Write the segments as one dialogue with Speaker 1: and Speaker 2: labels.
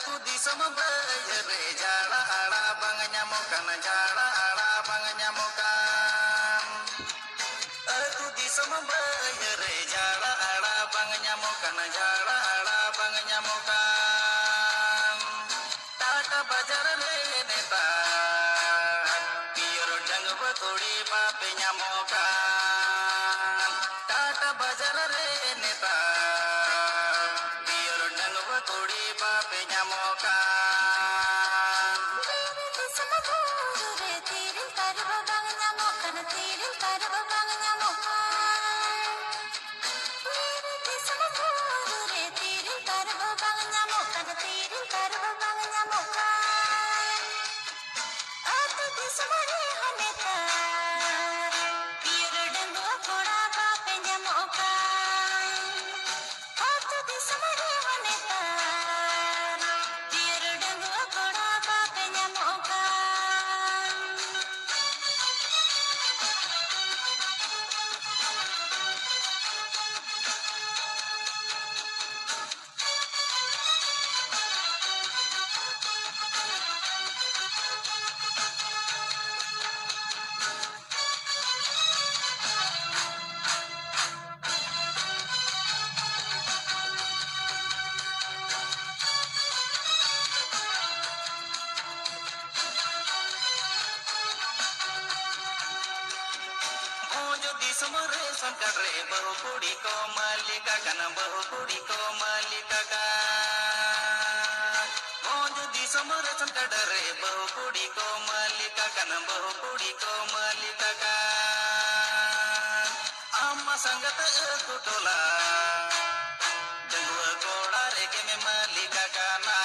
Speaker 1: Aku di sama bayare jala ala bang nyamukan jala ala bang nyamukan. Aku di sama bayare jala ala bang nyamukan jala ala bang nyamukan. Tata bajar le neta biar jangwa kodi bape nyamukan. Tata bajar le neta biar jangwa kodi bape nyamukan. Samare santarre bahu kudi ko malika kana bahu kudi ko malika ka monjo di samare santarre bahu kudi ko malika kana bahu kudi ko malika ka amma sangata kutola jangwa koda reke me malika kana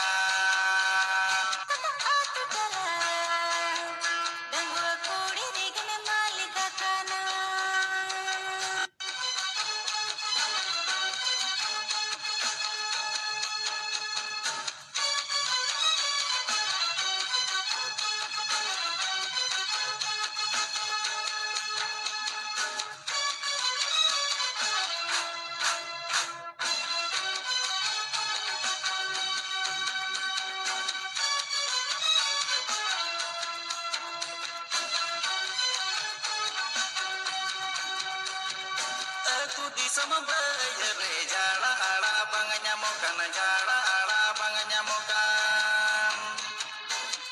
Speaker 1: Aku di sama bayare jala ala bang nyamukan jala ala bang nyamukan.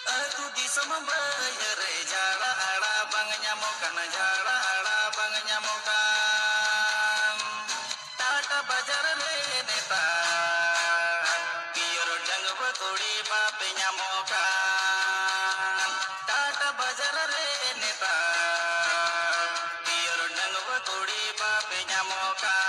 Speaker 1: Aku di sama bayare jala ala bang nyamukan jala ala bang nyamukan. Tata bajar le neta biar jangwa kodi bape nyamukan. Tata bajar le neta biar jangwa kodi bape nyamukan.